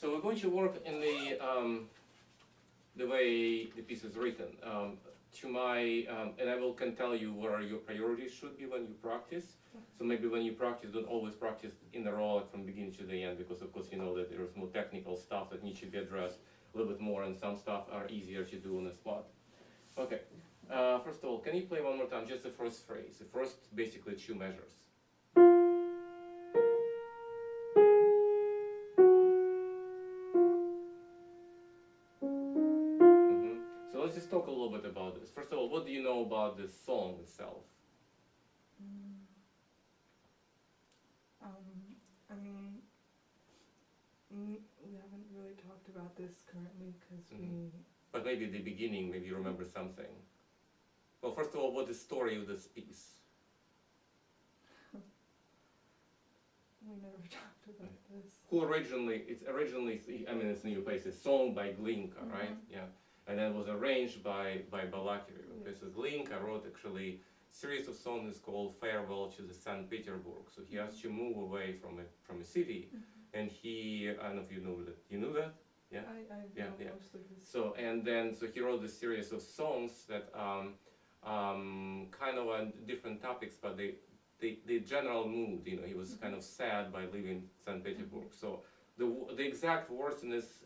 So we're going to work in the way the piece is written. And I can tell you where your priorities should be when you practice. So maybe when you practice, don't always practice in a row from beginning to the end, because of course you know that there's more technical stuff that needs to be addressed a little bit more, and some stuff are easier to do on the spot. Okay. First of all, can you play one more time just the first phrase, the first basically two measures? So let's just talk a little bit about this. First of all, what do you know about the song itself? I mean, we haven't really talked about this currently because But maybe at the beginning, maybe you remember something. Well, first of all, what's the story of this piece? we never talked about this. Who originally, I mean, it's New Place, it's song by Glinka, right? Yeah. And then it was arranged by Balakirev. Okay, so Glinka wrote actually series of songs called Farewell to the St. Petersburg. So he has to move away from a city, and I don't know if you know that. You knew that? Yeah. I know most of his. So he wrote a series of songs that kind of on different topics, but the general mood, he was kind of sad by leaving St. Petersburg. So the exact words in this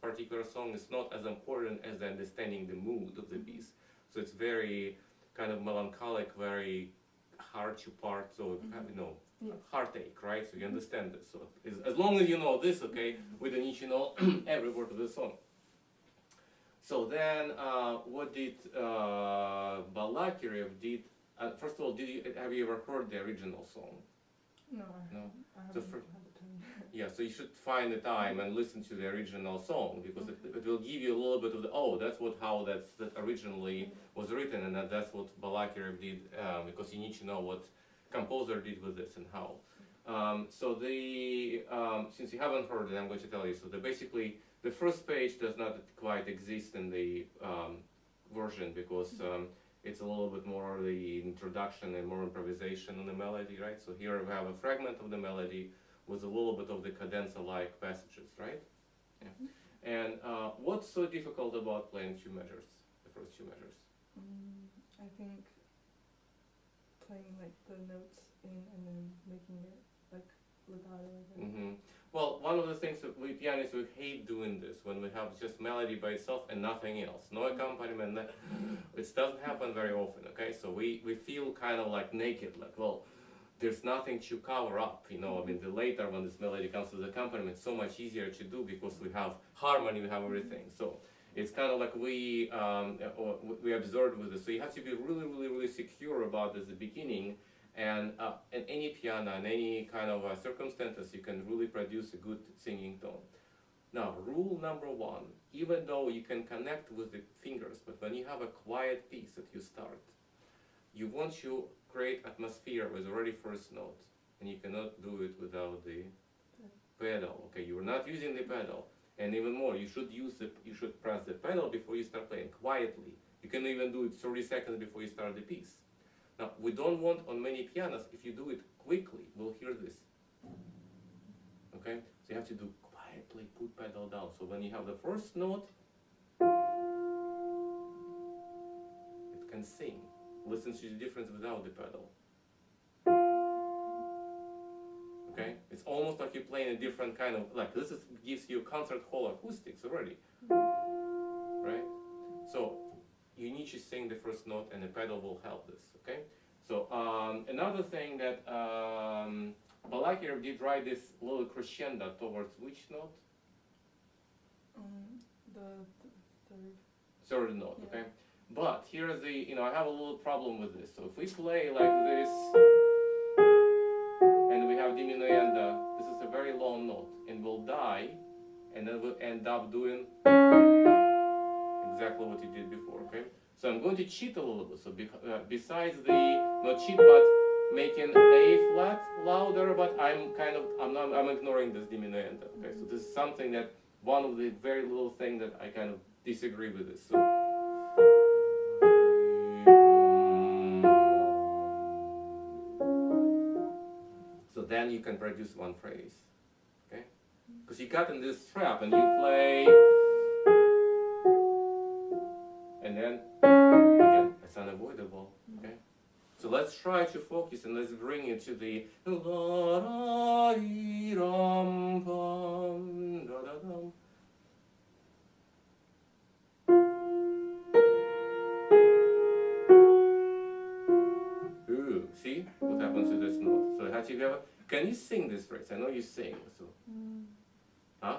particular song is not as important as understanding the mood of the piece. So it's very kind of melancholic, very hard to part, so heartache, right? So you understand this. So as long as you know this, okay, we don't need to know every word of the song. So then, what did Balakirev did? First of all, have you ever heard the original song? No, No. I So haven't had the time. Yeah, so you should find the time and listen to the original song, because it will give you a little bit of how that originally was written, and that's what Balakirev did, because you need to know what composer did with this and how. Since you haven't heard it, I'm going to tell you. So basically, the first page does not quite exist in the version, because it's a little bit more the introduction and more improvisation on the melody, right? So here we have a fragment of the melody with a little bit of the cadenza-like passages, right? Yeah. And what's so difficult about playing two measures, the first two measures? I think playing like the notes in and then making it like legato. Well, one of the things that we pianists, we hate doing this, when we have just melody by itself and nothing else, no accompaniment. It doesn't happen very often, okay? So we feel kind of like naked, like, well, there's nothing to cover up, I mean, later when this melody comes with accompaniment, it's so much easier to do, because we have harmony, we have everything. So it's kind of like we observed with this. So you have to be really, really, really secure about this at the beginning. And in any piano, in any kind of circumstances, you can really produce a good singing tone. Now, rule number one, even though you can connect with the fingers, but when you have a quiet piece that you start, you want to create atmosphere with already first note, and you cannot do it without the pedal. Okay, you are not using the pedal, and even more, you should press the pedal before you start playing quietly. You can even do it 30 seconds before you start the piece. Now, we don't want on many pianos, if you do it quickly, we'll hear this. Okay, so you have to do quietly, put pedal down. So when you have the first note, it can sing. Listen to the difference without the pedal. Okay, it's almost like you're playing a different kind of, like this gives you concert hall acoustics already, right? So you need to sing the first note, and the pedal will help this. Okay. So another thing that Balakirev did write this little crescendo towards which note? The third. Third note. Yeah. Okay. But here's the, I have a little problem with this. So if we play like this, and we have diminuendo, this is a very long note, and we'll die, and then we'll end up doing exactly what you did before, okay? So I'm going to cheat a little bit. So besides not cheat, but making A flat louder, but I'm ignoring this diminuendo, okay? So this is something that, one of the very little thing that I kind of disagree with this. So then you can produce one phrase, okay? because you got in this trap and you play, and then again it's unavoidable. Okay, so let's try to focus and let's bring it to the la da dee ram pam da da dum. Ooh, see what happens to this note? So how do you have? Can you sing this phrase? I know you sing. So, huh?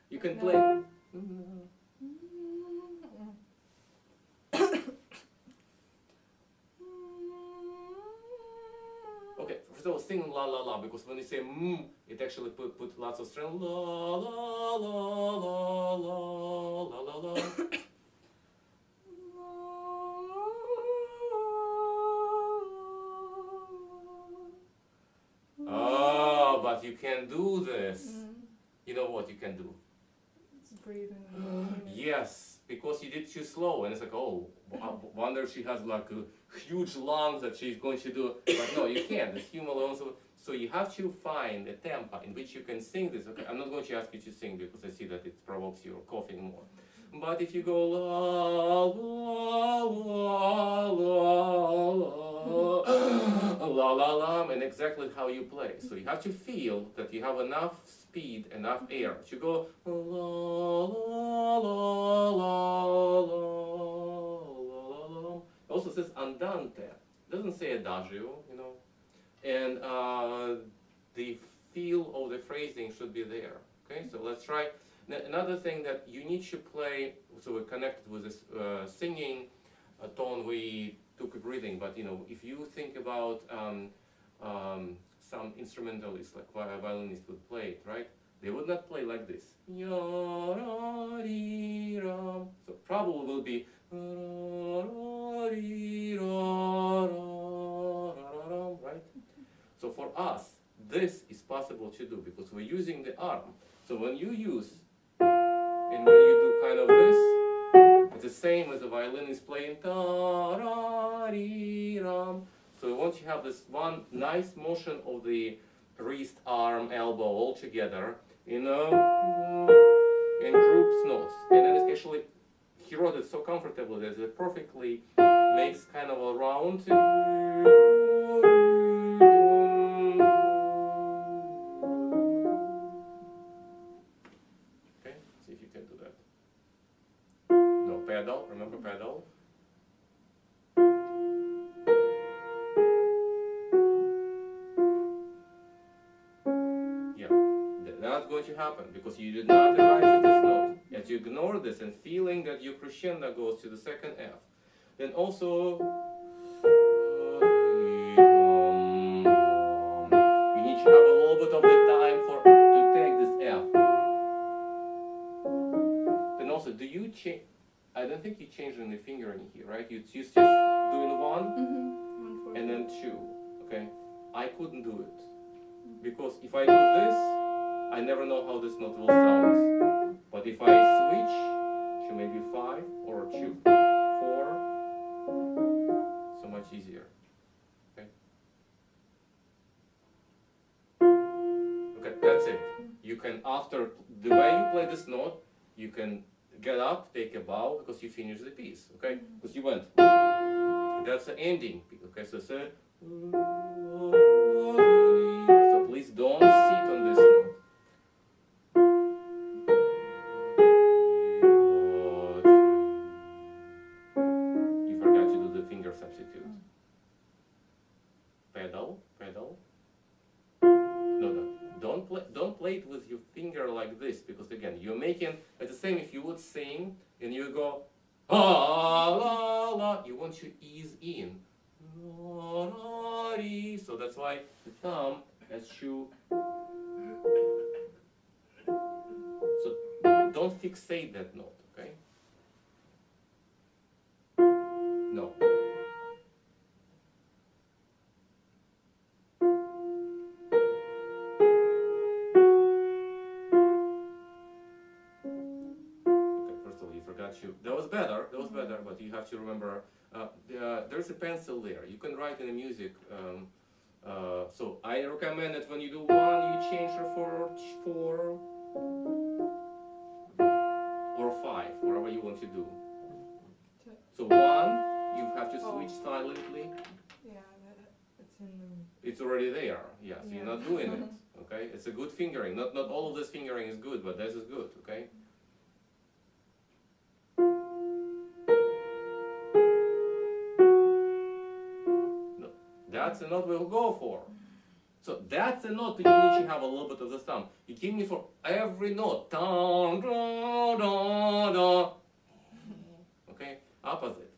You can play. Okay, first of all, sing la la la, because when you say it actually put lots of strength. La la la la la la la la. Oh, but you can do this. You know what you can do? It's breathing. And Yes, because you did too slow, and it's like, oh, wonder she has like a huge lungs that she's going to do. But no, you can't. It's human alone. So you have to find a tempo in which you can sing this. Okay, I'm not going to ask you to sing because I see that it provokes your coughing more. But if you go la la la la la la la, and exactly how you play. So you have to feel that you have enough speed, enough air. You go la la la la la la. Also says andante. Doesn't say adagio, you know. And the feel of the phrasing should be there. Okay, so let's try. Another thing that you need to play, so we're connected with this singing tone, we took a breathing, but you know, if you think about some instrumentalists, like violinists would play it, right? They would not play like this. So probably will be right? So for us, this is possible to do because we're using the arm. So when you use, and when you do kind of this, it's the same as a violin is playing ta-ra-dee-ram. So once you have this one nice motion of the wrist, arm, elbow all together, you know, in groups notes, and then especially he wrote it so comfortably that it perfectly makes kind of a round. Okay, see if you can do that. No, pedal, remember pedal? Yeah, that's going to happen because you did not arrive at this note. As you ignore this and feeling that your crescendo goes to the second F, then also you need to have a little bit of the time to take this F. Then also, do you change? I don't think you changed any fingering here, right? You just doing one and then two. Okay, I couldn't do it because if I do this, I never know how this note will sound. But if I switch to maybe 5 or 2, 4, so much easier. Okay. Okay, that's it. You can, after the way you play this note, you can get up, take a bow because you finished the piece. Okay, because you went. That's the ending. Okay, so say. So please don't sit on this note. You forgot to do the finger substitute. Pedal, pedal. No. Don't play it with your finger like this because again, you're making it's the same if you would sing and you go ah la la. You want to ease in. So that's why the thumb has to. So don't fixate that note, okay? No. Okay, first of all, you forgot to. That was better, but you have to remember there's a pencil there. You can write in the music So I recommend that when you do one, you change for 4 or 5, whatever you want to do. So 1, you have to switch silently. Yeah, it's in the... It's already there. Yeah, so you're Yeah. not doing it. Okay, it's a good fingering. Not all of this fingering is good, but this is good. Okay. No, that's a note we'll go for. So that's a note that you need to have a little bit of the thumb. You give me for every note. Da, da, da, da. Okay, opposite.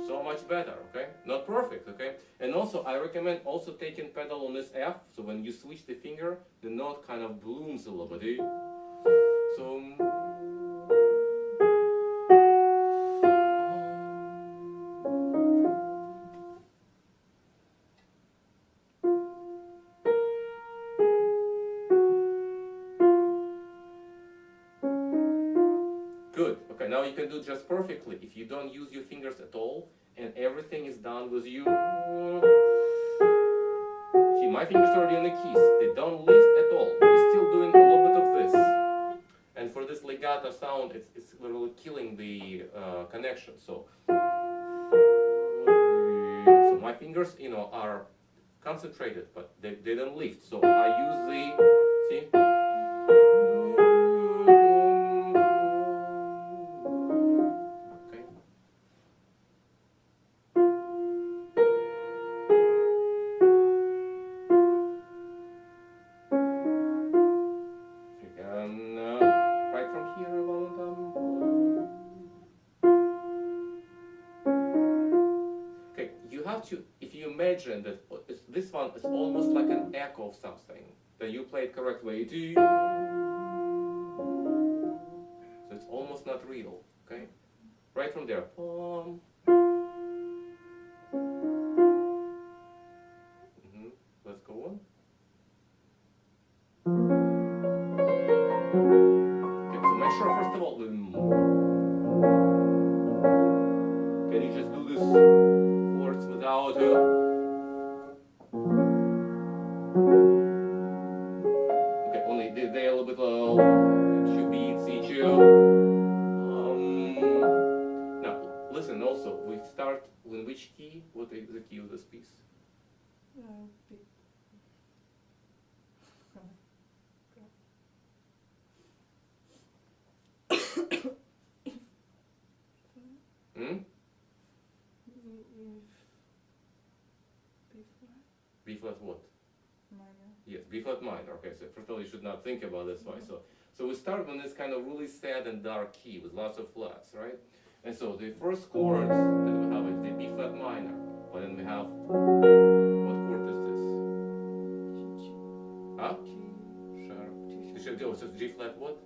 So much better, okay? Not perfect, okay? And also, I recommend also taking pedal on this F, so when you switch the finger, the note kind of blooms a little bit. So... Good. Okay, now you can do just perfectly if you don't use your fingers at all and everything is done with you. See, my fingers are already on the keys. They don't lift at all. We're still doing a little bit of this. And for this legato sound, it's literally killing the connection. So my fingers, are concentrated, but they don't lift. So I use the, see? If you imagine that this one is almost like an echo of something, then you play it correct way. So it's almost not real, okay? Right from there. Let's go on. Okay, so make sure first of all, can you just do this chords without okay, only they a little bit low. It should be C2. Now listen also, we start with which key? What is the key of this piece? B. B flat what? Minor. Yes, B flat minor. Okay, so first of all, you should not think about this way. So we start with this kind of really sad and dark key with lots of flats, right? And so the first chord that we have is the B flat minor. But then we have, what chord is this? G. Huh? G. Sharp. G It sharp. so G flat what?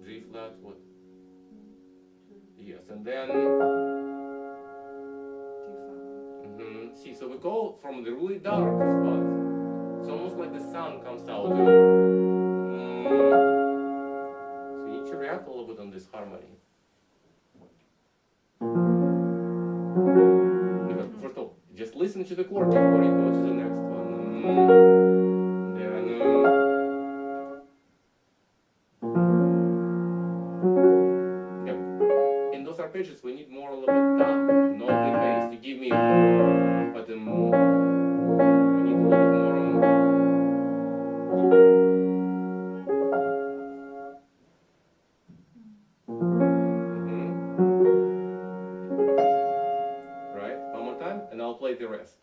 G flat what? Yes, and then see, so we go from the really dark spot. It's almost like the sun comes out. So you need to react a little bit on this harmony. First of all, just listen to the chord before you go to the next one. Then in those arpeggios we need more a little bit dark, not the bass. You give me, but we need a little bit more. Right, one more time, and I'll play the rest.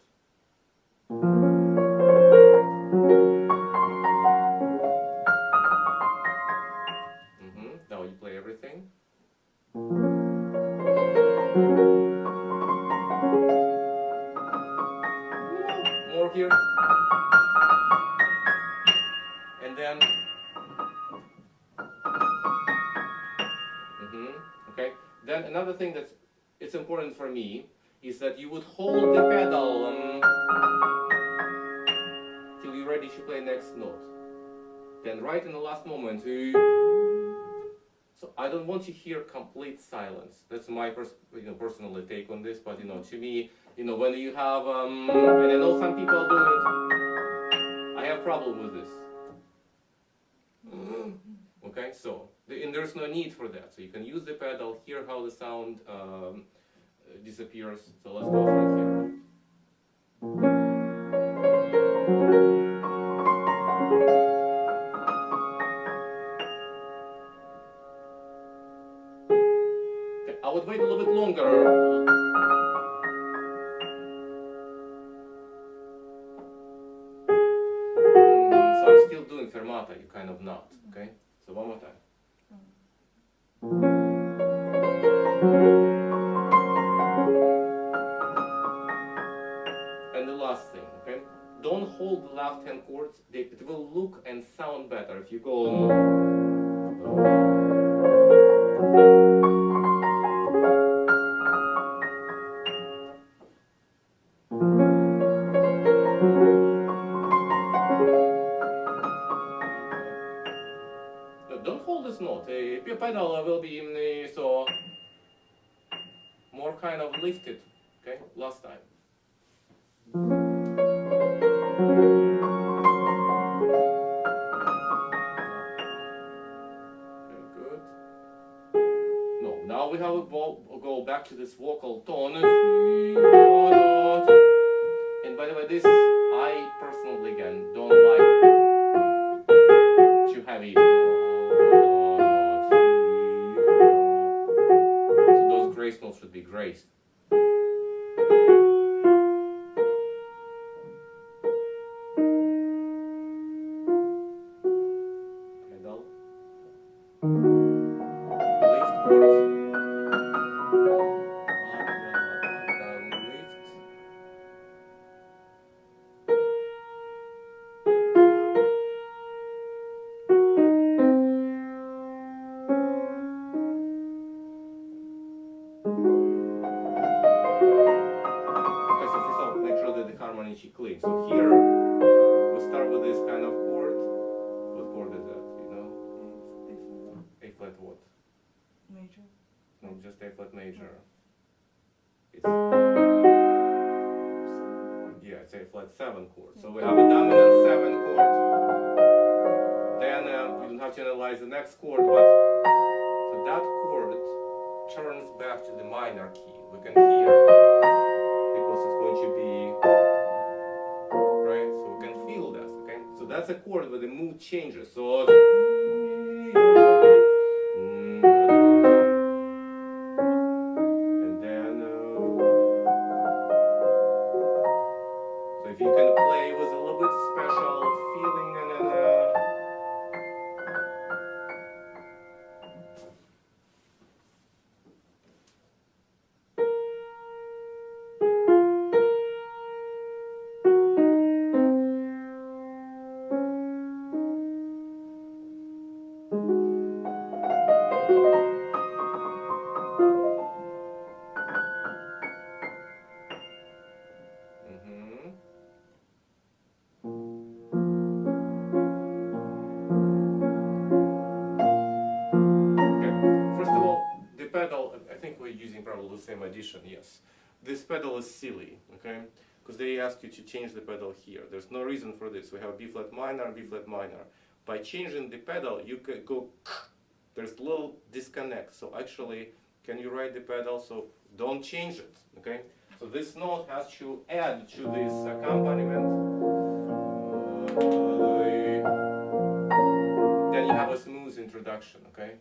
Now you play everything. More here. And then okay. Then another thing it's important for me is that you would hold the pedal till you're ready to play next note. then right in the last moment, so I don't want to hear complete silence. That's my personal take on this. But to me, when you have and I know some people do it, I have problem with this. Okay, so and there's no need for that. So you can use the pedal, hear how the sound disappears. So let's go from here. Okay, I would wait a little bit longer. So I'm still doing fermata, you kind of not. Okay, so one more time. And the last thing, okay? Don't hold the left hand chords. It will look and sound better if you go. No, don't hold this note. Your pedal will be so more kind of lifted. Okay, last time. Now we have to go back to this vocal tone. And by the way, this I personally again don't like too heavy. So those grace notes should be graced. Pedal. Lift chords. Clean. So here we start with this kind of chord. What chord is that? A flat what? Major. No, just A flat major. It's it's A flat 7 chord. So we have a dominant 7 chord. Then we don't have to analyze the next chord, but so that chord turns back to the minor key. We can hear because it's going to be. So we can feel that, okay? So that's a chord where the mood changes. So and then so if you can play with a little bit special feeling and then the same addition, yes. This pedal is silly, okay? Because they ask you to change the pedal here. There's no reason for this. We have B flat minor, B flat minor. By changing the pedal, you can go, there's a little disconnect. So actually, can you write the pedal? So don't change it, okay? So this note has to add to this accompaniment. Then you have a smooth introduction, okay?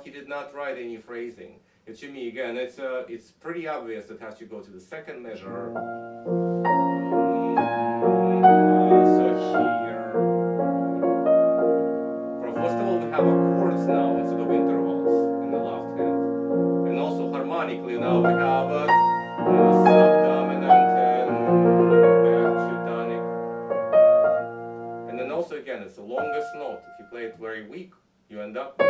He did not write any phrasing. And to me, again, it's pretty obvious it has to go to the second measure. So here, first of all, we have chords now instead of intervals in the left hand, and also harmonically now we have a subdominant and back to tonic. And then also again, it's the longest note. If you play it very weak, you end up.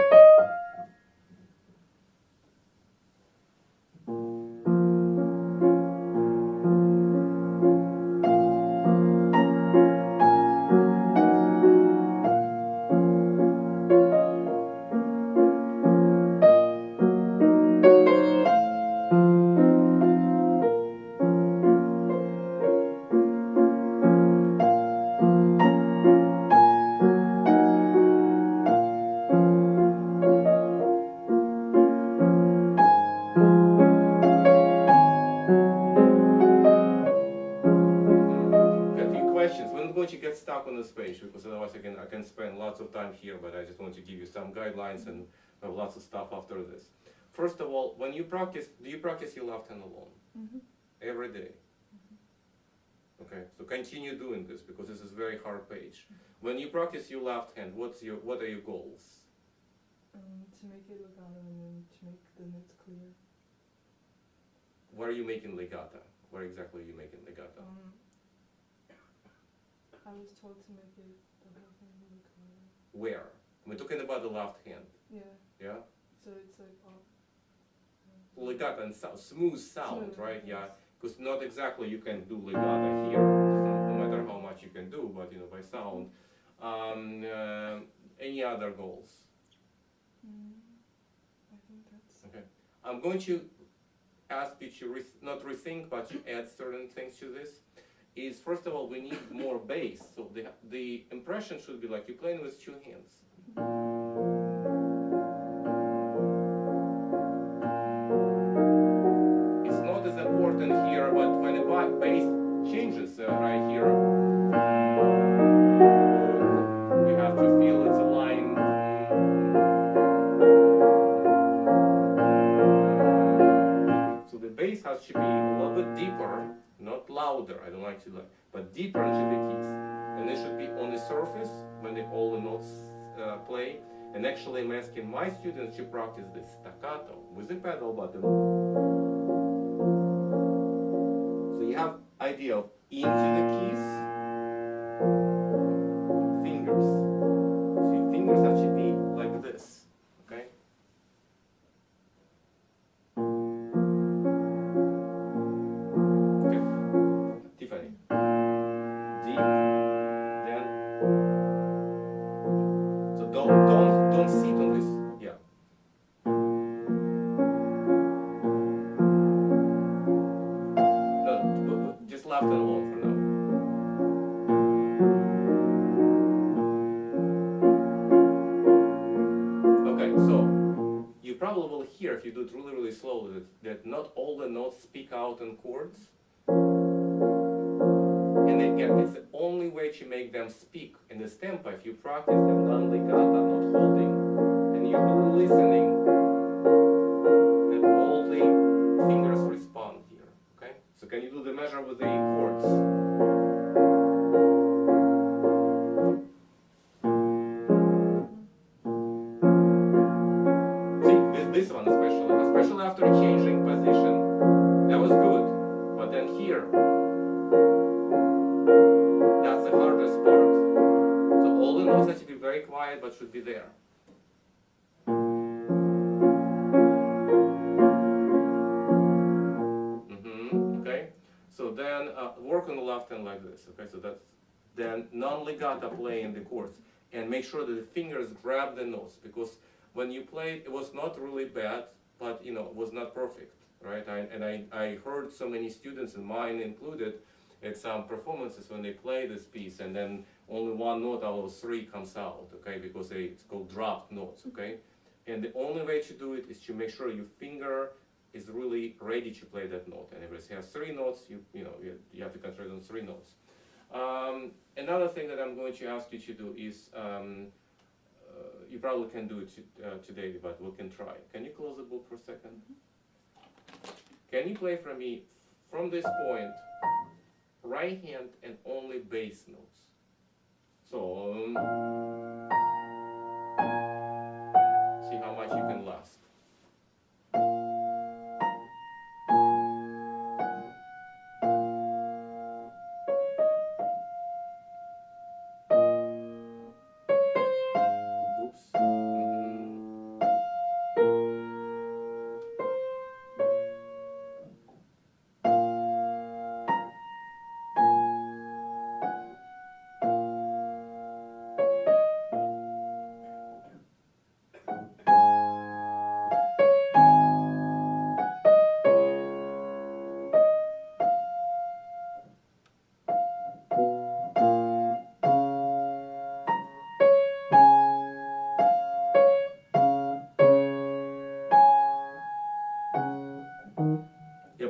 A few questions. We're not going to get stuck on this page because otherwise I can spend lots of time here, but I just want to give you some guidelines and have lots of stuff after this. First of all, when you practice, do you practice your left hand alone? Mm-hmm. Every day? Okay, so continue doing this because this is a very hard page. When you practice your left hand, what are your goals? To make it legato and then to make the notes clear. Where are you making legato? Where exactly are you making legato? I was told to make it the whole thing legato. Where? We're talking about the left hand. Yeah. Yeah? So it's like all. Legato and smooth sound, Smooth, right? Yeah. yes. Because not exactly you can do legato here, no matter how much you can do, but by sound. Any other goals? I think that's. Okay. I'm going to ask you to not rethink, but to add certain things to this. Is first of all, we need more bass. So the impression should be like you're playing with two hands. It's not as important here, but when the bass changes right here, we have to feel it's a line. So the bass has to be a little bit deeper, not louder. I don't like to but deeper into the keys, and it should be on the surface when all the notes play. And actually, I'm asking my students to practice this staccato with the pedal button. So you have idea of into the keys, fingers. So your fingers have to be like this, okay? Okay, Tiffany. Deep, then. So don't sit on this. Yeah. No, just left and alone for now. Okay, so you probably will hear if you do it really slowly that not all the notes speak out in chords. And again, it's the only way to make them speak in this tempo. If you practice them non-legato, not holding, and you're really listening, then all the fingers respond here. Okay? So can you do the measure with the chords? See, this one especially after changing position, that was good. But then here, that's the hardest part. So all the notes have to be very quiet, but should be there. Okay. So then work on the left hand like this. Okay. So that's then non-legato play in the chords, and make sure that the fingers grab the notes, because when you played, it was not really bad, but it was not perfect, right? I heard so many students, and mine included, at some performances when they play this piece, and then only one note out of three comes out, okay, because it's called dropped notes, okay? And the only way to do it is to make sure your finger is really ready to play that note. And if it has three notes, you have to concentrate on three notes. Another thing that I'm going to ask you to do is, you probably can do it today, but we can try. Can you close the book for a second? Can you play for me from this point, right hand and only bass notes? So, see how much you can last. Oops.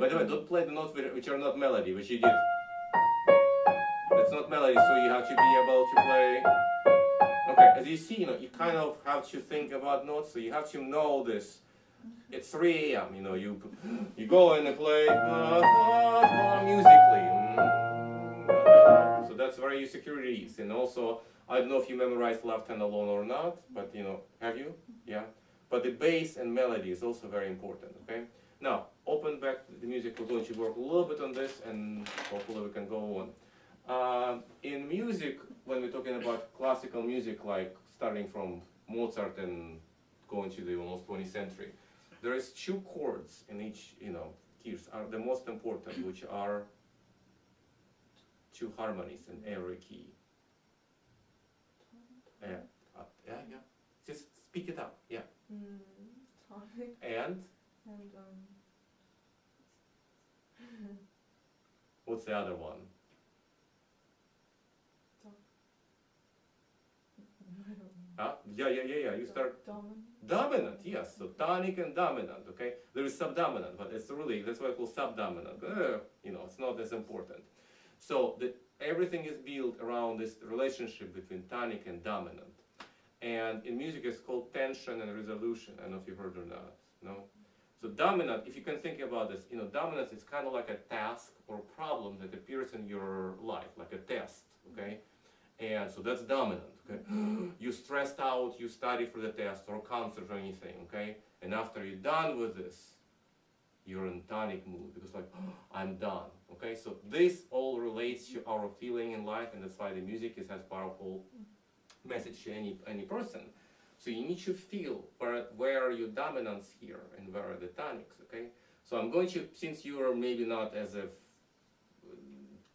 by the way, don't play the notes which are not melody, which you did. That's not melody, so you have to be able to play. Okay, as you see, you kind of have to think about notes, so you have to know this. It's 3 a.m., you go and play musically. So that's where your security is. And also, I don't know if you memorized Left Hand Alone or not, but have you? Yeah. But the bass and melody is also very important, okay? Now, open back the music. We're going to work a little bit on this, and hopefully we can go on. In music, when we're talking about classical music, like starting from Mozart and going to the almost 20th century, there is 2 chords in each, keys are the most important, which are 2 harmonies in every key. Yeah. Just speak it up. Yeah. Tonic. And what's the other one? Yeah. You start. Dominant, yes. So tonic and dominant. Okay. There is subdominant, but that's why it's called subdominant. It's not as important. So everything is built around this relationship between tonic and dominant. And in music, it's called tension and resolution. I don't know if you heard or not. No. So dominant, if you can think about this, dominance is kind of like a task or problem that appears in your life, like a test. Okay. And so that's dominant, okay? You stressed out, you study for the test or concert or anything, okay? And after you're done with this, you're in tonic mood because I'm done, okay? So this all relates to our feeling in life, and that's why the music has powerful message to any person. So you need to feel where are your dominants here and where are the tonics, okay? So I'm going to, since you are maybe not as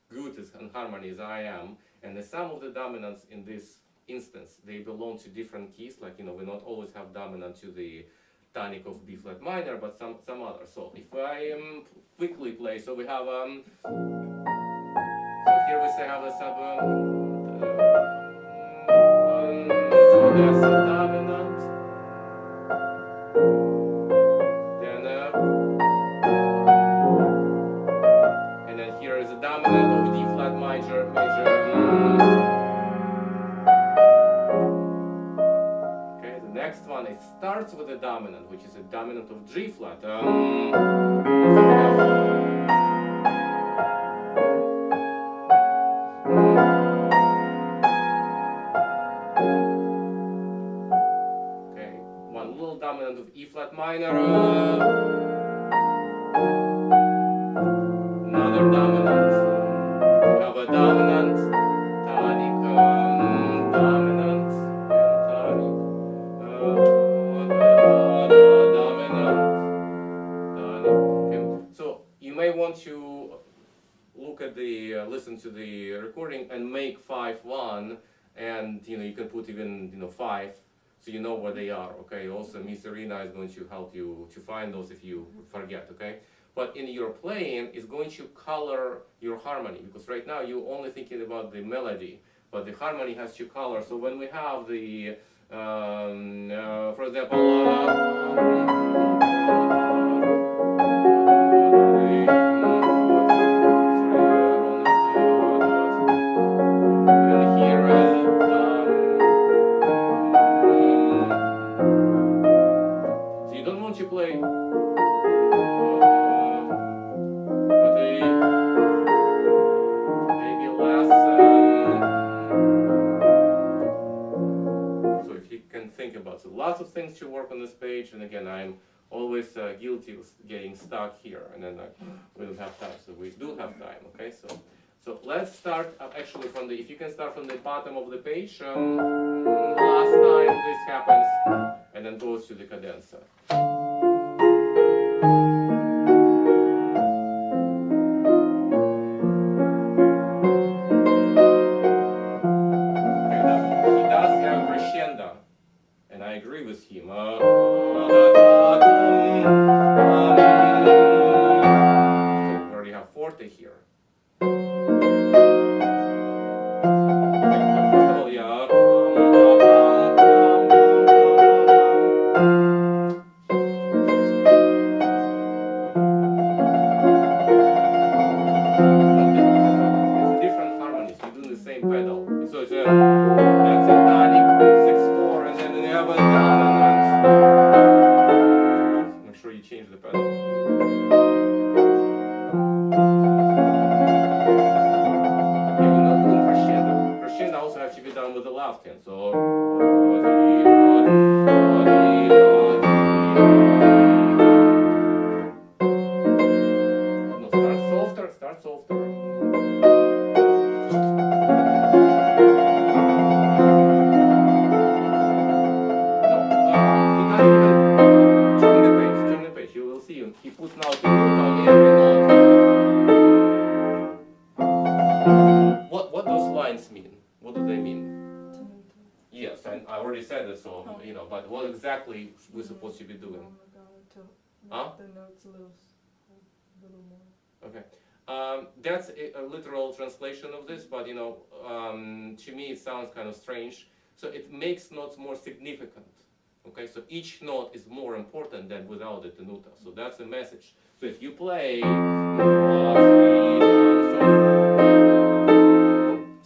good in harmony as I am, and the sum of the dominants in this instance, they belong to different keys, like, we not always have dominant to the tonic of B flat minor, but some other. So if I quickly play, so we have, so here we say have a sub, so that's a dominant, then, and then here is a dominant of D flat major. Okay, the next one, it starts with a dominant, which is a dominant of G flat. Okay, one little dominant of E flat minor. Another dominant. We have a dominant, tonic, dominant, and tonic, dominant, tonic. Okay. So you may want to look at listen to the recording and make 5-1, and you can put even 5, so you know where they are. Okay. Also, Miss Irina is going to help you to find those if you forget. Okay. But in your playing, it's going to color your harmony, because right now you're only thinking about the melody, but the harmony has to color. So when we have the, for example, and here so you don't want to play. So lots of things to work on this page, and again, I'm always guilty of getting stuck here, and then we don't have time. So we do have time, okay? So let's start actually from the, if you can start from the bottom of the page, last time this happens, and then goes to the cadenza. And I agree with him. We already have forte here. Okay, so first of all, yeah. supposed to be doing. To Huh? the notes a little more. Okay. That's a literal translation of this, but to me it sounds kind of strange. So it makes notes more significant. Okay, so each note is more important than without the tenuta. So that's the message. So if you play,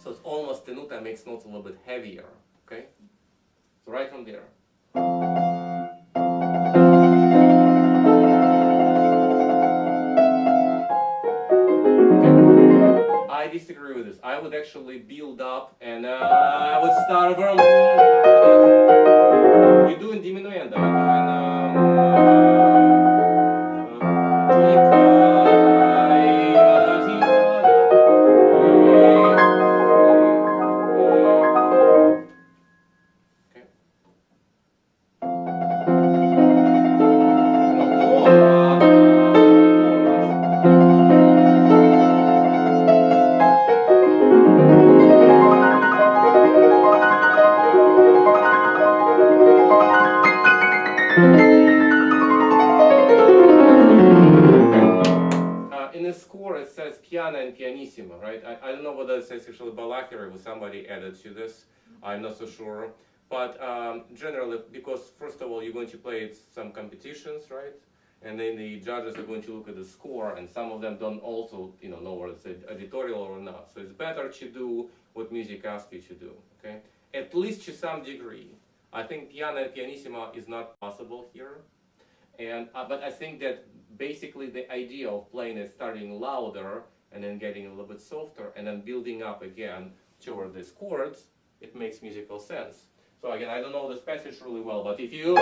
so it's almost tenuta makes notes a little bit heavier. Okay, so right from there. I disagree with this. I would actually build up and I would start over. You're doing diminuendo. In the score it says piano and pianissimo, right? I don't know whether it says actually Balakirev or somebody added to this. I'm not so sure. But generally, because first of all, you're going to play at some competitions, right? And then the judges are going to look at the score, and some of them don't also, know whether it's editorial or not. So it's better to do what music asks you to do, okay? At least to some degree. I think piano and pianissimo is not possible here. And but I think that basically the idea of playing it starting louder and then getting a little bit softer and then building up again toward these chords, it makes musical sense. So again, I don't know this passage really well, but if you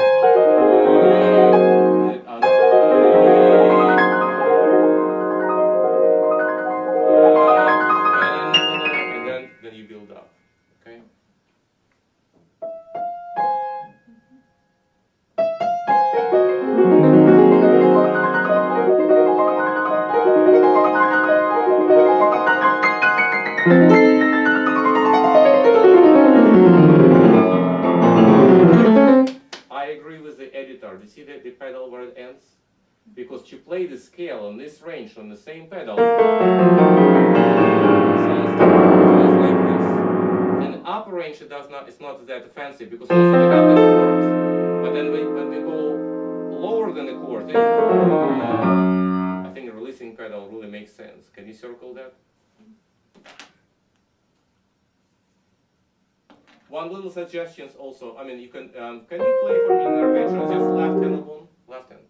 and then you build up, okay? I agree with the editor. Do you see the pedal where it ends? Because to play the scale on this range on the same pedal sounds like this. And the upper range it does not. It's not that fancy because also they have the chords. But then when we go lower than the chords, I think the releasing pedal really makes sense. Can you circle that? One little suggestions also. I mean, you can you play for me in arpeggio just left hand alone? Left hand.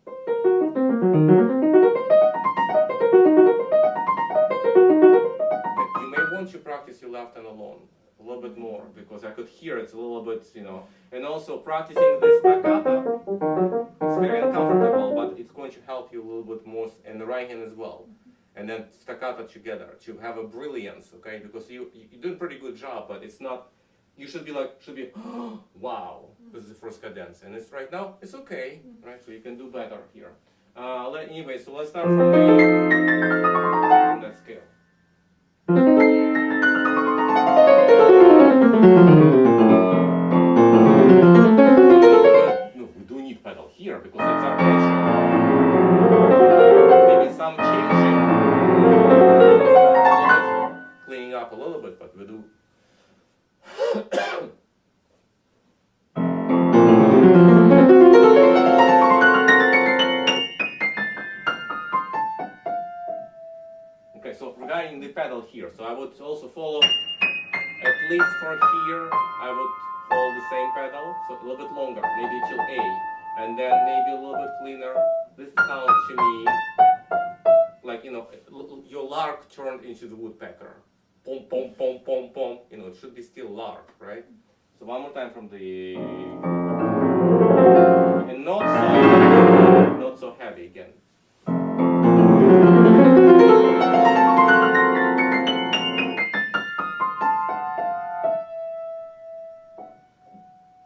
You may want to practice your left hand alone a little bit more because I could hear it's a little bit, And also practicing the staccato. It's very uncomfortable, but it's going to help you a little bit more, and the right hand as well. And then staccato together to have a brilliance, okay? Because you're doing a pretty good job, but it's not. You should be wow, this is the first cadence, and it's right now, it's okay, right? So you can do better here. Anyway, so let's start from that scale. No, we do need pedal here because it's our ratio. Maybe some changing, cleaning up a little bit, but we do. Okay, so regarding the pedal here, so I would also follow, at least for here, I would hold the same pedal, so a little bit longer, maybe till A, and then maybe a little bit cleaner. This sounds to me like, your lark turned into the woodpecker. Pom, pom, pom, pom, pom. It should be still lark, right? So one more time from the, and not so heavy again.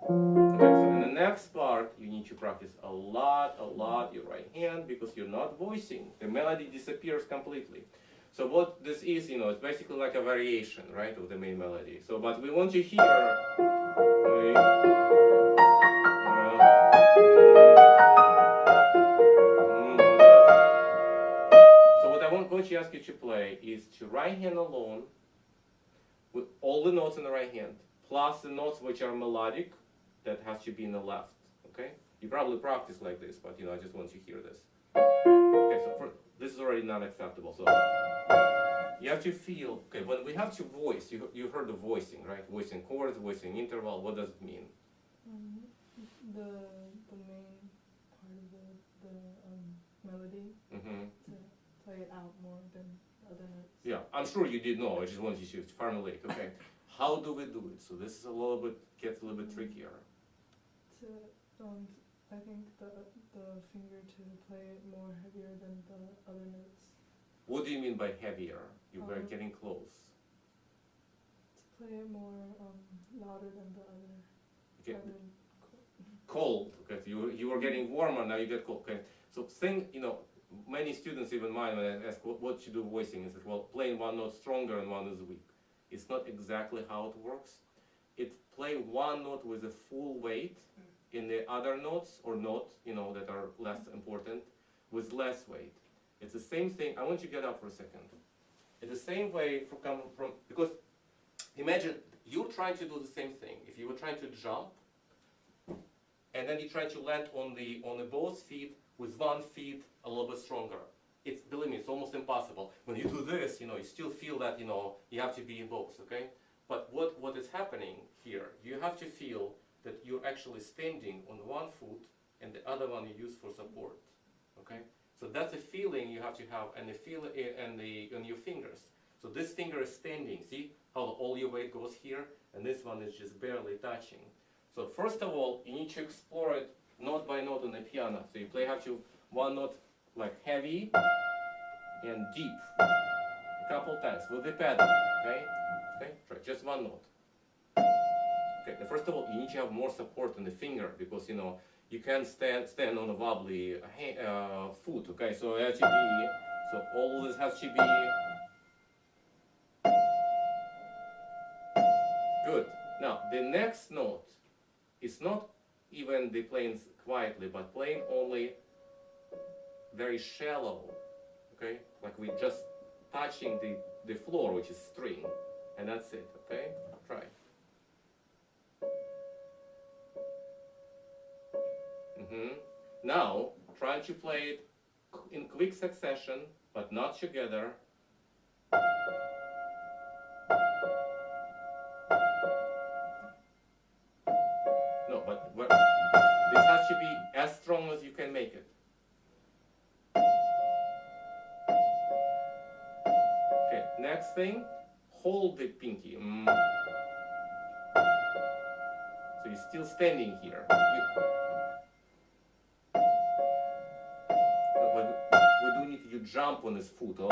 Okay, so in the next part, you need to practice a lot, your right hand, because you're not voicing. The melody disappears completely. So what this is, it's basically like a variation, right, of the main melody. So, but we want to hear. I want to ask you to play is to right hand alone, with all the notes in the right hand, plus the notes which are melodic, that has to be in the left. Okay? You probably practice like this, but I just want you to hear this. Okay, so this is already not acceptable. So you have to feel. Okay, when we have to voice, you heard the voicing, right? Voicing chords, voicing interval. What does it mean? The main part of the melody to play it out more than other notes. Yeah, I'm sure you did know. I just wanted you to formulate. Okay, how do we do it? So this is gets a little bit trickier. I think the finger to play it more heavier than the other notes. What do you mean by heavier? You were getting close. To play it more louder than the other. Okay. Cold. Okay, so you were getting warmer. Now you get cold. Okay, so think. Many students, even mine, when I ask what you do voicing, is that, well, playing one note stronger and one is weak. It's not exactly how it works. It's play one note with a full weight in the other notes or note, that are less important, with less weight. It's the same thing. I want you to get up for a second. It's the same way because imagine you're trying to do the same thing. If you were trying to jump, and then you try to land on the both feet with one feet a little bit stronger. Believe me, it's almost impossible. When you do this, you still feel that you have to be in both. Okay, but what is happening here? You have to feel that you're actually standing on one foot and the other one you use for support. Okay, so that's a feeling you have to have, and the feel on your fingers. So this finger is standing. See how all your weight goes here, and this one is just barely touching. So first of all, you need to explore it note by note on the piano. So you play one note like heavy and deep a couple times with the pedal. Okay, try just one note. Okay, first of all, you need to have more support on the finger because you can't stand on a wobbly foot. Okay, so it has to be. So all this has to be good. Now the next note is not even the playing quietly, but playing only very shallow. Okay, like we just touching the floor, which is string, and that's it. Okay, try. Now try to play it in quick succession, but not together. No, but this has to be as strong as you can make it. Okay, next thing, hold the pinky. So you're still standing here. We do need you jump on his foot. Oh.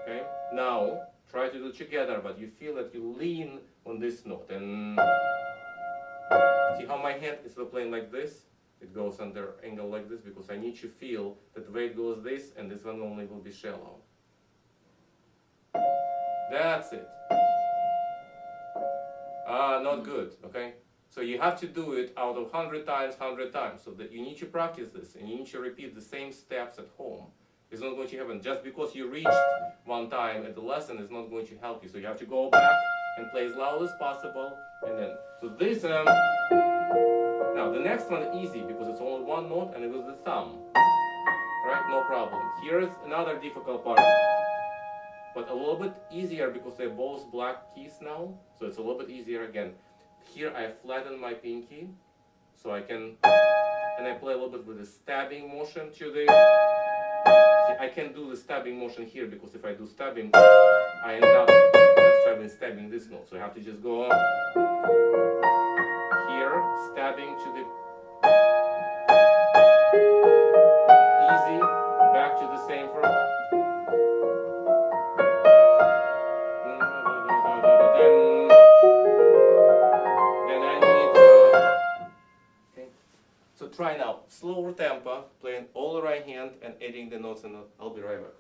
Okay, now try to do it together, but you feel that you lean on this note. And see how my hand is playing like this? It goes under angle like this because I need to feel that the weight goes this, and this one only will be shallow. That's it. Not good, okay? So you have to do it out of 100 times, so that you need to practice this, and you need to repeat the same steps at home. It's not going to happen. Just because you reached one time at the lesson is not going to help you. So you have to go back and play as loud as possible, and then, so this, now the next one is easy because it's only one note and it was the thumb, right? No problem. Here's another difficult part, but a little bit easier because they're both black keys now, so it's a little bit easier again. Here I flatten my pinky, so I can, and I play a little bit with the stabbing motion to the, see, I can do the stabbing motion here because if I do stabbing, I end up stabbing this note, so I have to just go here, stabbing to the, easy, back to the same for, then I need, okay, so try now, slower tempo, playing all the right hand and adding the notes, and I'll be right back.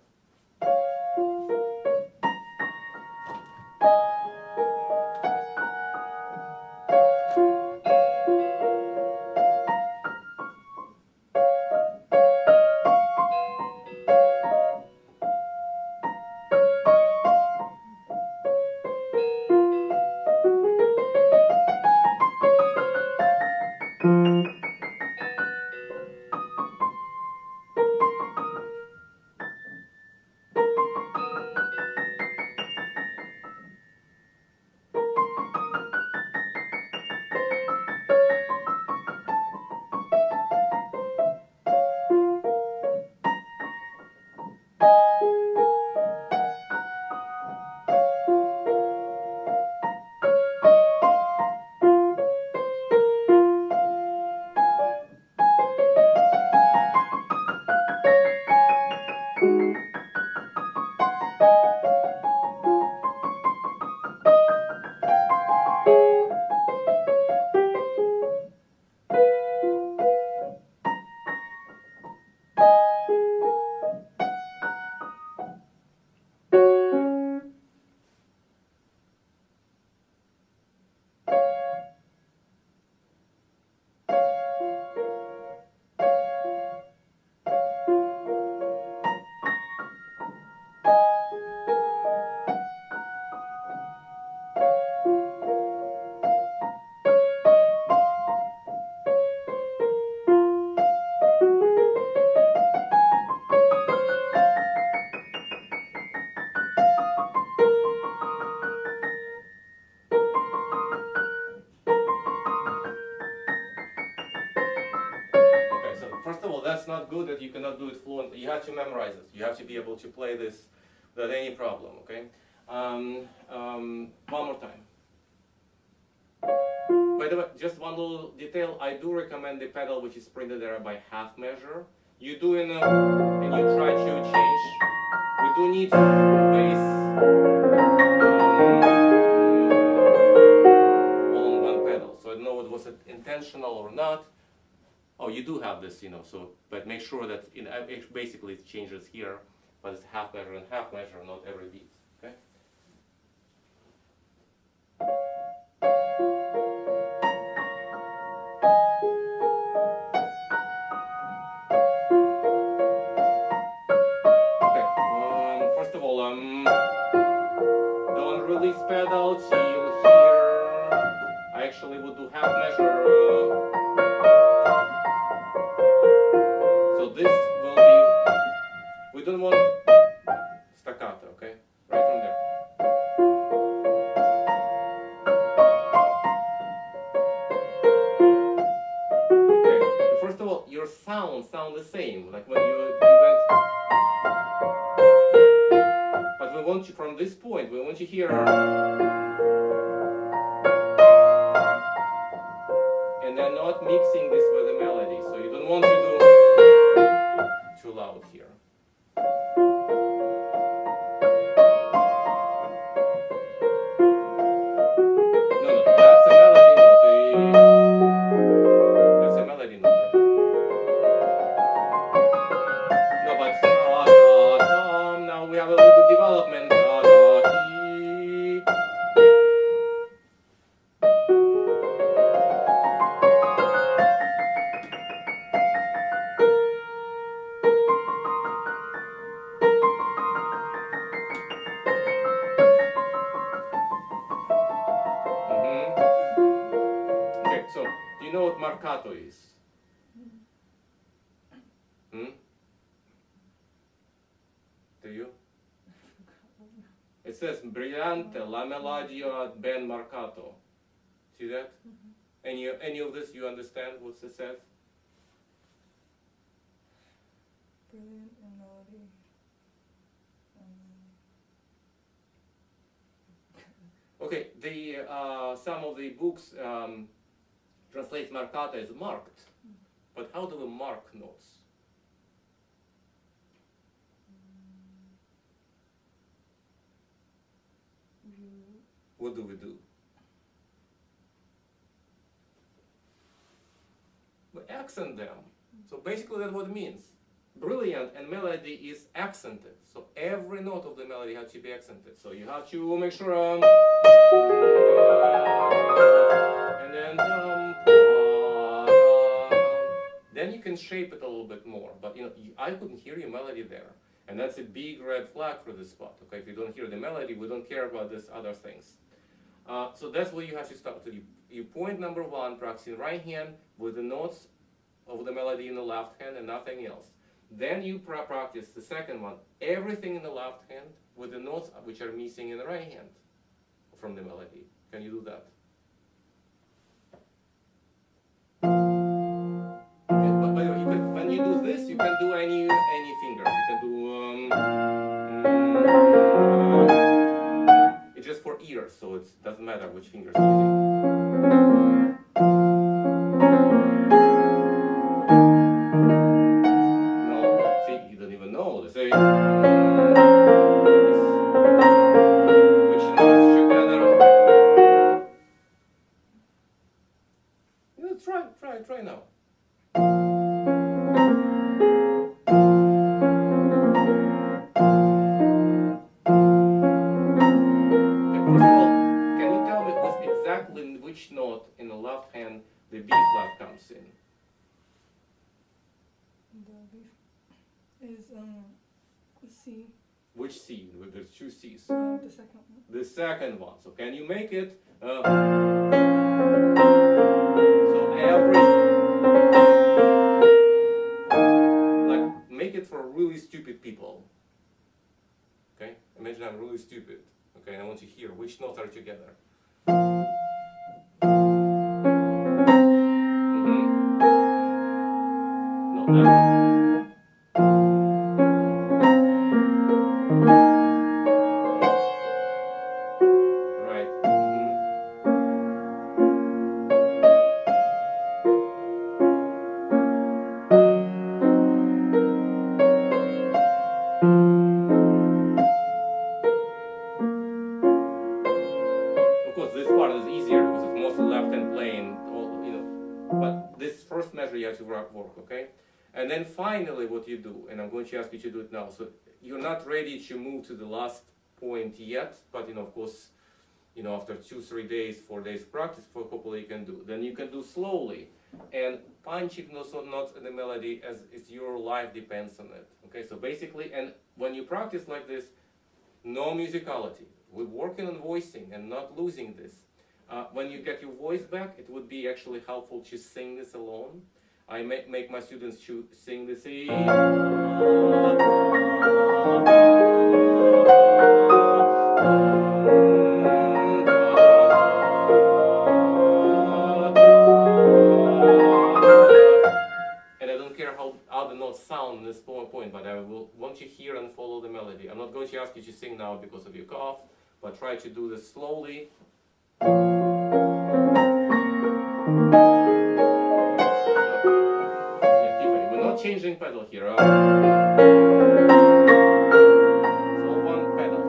first of all, that's not good that you cannot do it fluently. You have to memorize it. You have to be able to play this without any problem, okay? One more time. By the way, just one little detail, I do recommend the pedal which is printed there by half measure. You do and you try to change. We do need bass all on one pedal. So I don't know was it intentional or not. Oh, you do have this, so, but make sure that, it basically it changes here, but it's half measure and half measure, not every beat, okay? Okay, first of all, don't release pedal till here. I actually would do half measure. So this will be, we don't want staccato, okay? Right from there. Okay, first of all, your sound the same, like when you went, but we want you from this point, we want you here, and then not mixing this with the melody, so you don't want to do too loud here. No, that's a melody note. That's a melody note. No, but now we have a little bit development. Okay, so do you know what marcato is? Do you? It says brillante la melodia ben marcato. See that? Any of this you understand what it says? Brilliant and melody. Okay, some of the books translate marcato as marked, but how do we mark notes? What do we do? We accent them. So basically that's what it means. Brilliant and melody is accented. So every note of the melody has to be accented. So you have to make sure and then you can shape it a little bit more. But I couldn't hear your melody there. And that's a big red flag for this spot. Okay, if you don't hear the melody, we don't care about these other things. So that's what you have to start to do. You point number one, practicing right hand with the notes of the melody in the left hand and nothing else. Then you practice the second one, everything in the left hand with the notes which are missing in the right hand from the melody. Can you do that? And, by the way, when you do this, you can do any fingers. You can do it's just for ears, so it doesn't matter which fingers you're using. Which notes together? Try now. Okay, first of all, can you tell me exactly which note in the left hand the B flat comes in? The beef is C. Which C? There's two C's. The second one. The second one. So can you make it? So make it for really stupid people. Okay? Imagine I'm really stupid. Okay, and I want to hear which notes are together. No, Right. Of course, this part is easier because it's mostly left hand playing, all, but this first measure you have to work, okay? And then finally what you do, and I'm going to ask you to do it now, so you're not ready to move to the last point yet, but of course, after 2-3 days, 4 days practice, hopefully you can do. Then you can do slowly, and punching those notes in the melody as your life depends on it, okay? So basically, and when you practice like this, no musicality. We're working on voicing and not losing this. When you get your voice back, it would be actually helpful to sing this alone. I make my students to sing this. And I don't care how the notes sound in this point, but I will want you to hear and follow the melody. I'm not going to ask you to sing now because of your cough, but try to do this slowly. Yeah, Tiffany, we're not changing pedal here. It's all one pedal.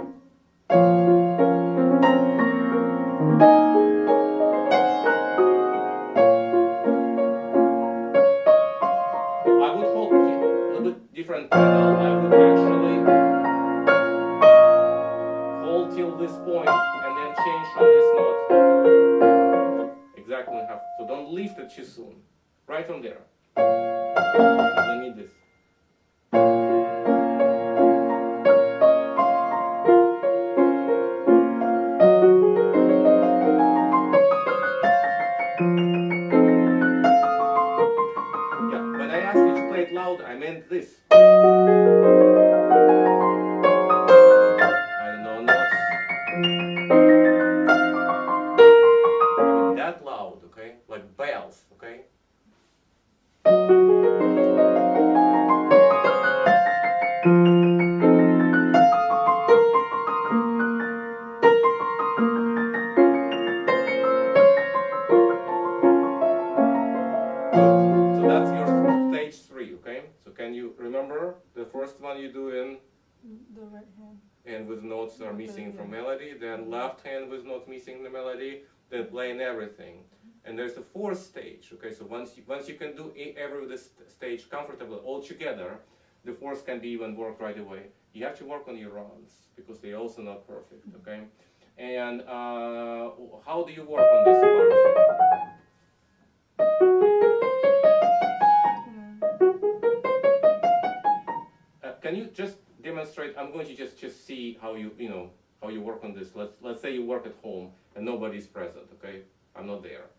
I would hold a little bit different pedal. I would actually hold till this point and then change from this note. Exactly half. So don't lift it too soon. Right from there. I need this. Yeah, when I asked you to play it loud, I meant this. I don't know, notes. I mean that loud, okay? Like bells, okay? Good. So that's your stage 3, okay? So can you remember the first one you do in? The right hand. And with notes are missing from melody, then left hand with notes missing the melody, then playing everything. And there's a fourth stage, okay? So once you can do every this stage comfortably all together, the fourth can be even worked right away. You have to work on your runs because they're also not perfect, okay? And how do you work on this part? Can you just demonstrate? I'm going to just see how how you work on this. Let's say you work at home and nobody's present, okay? I'm not there.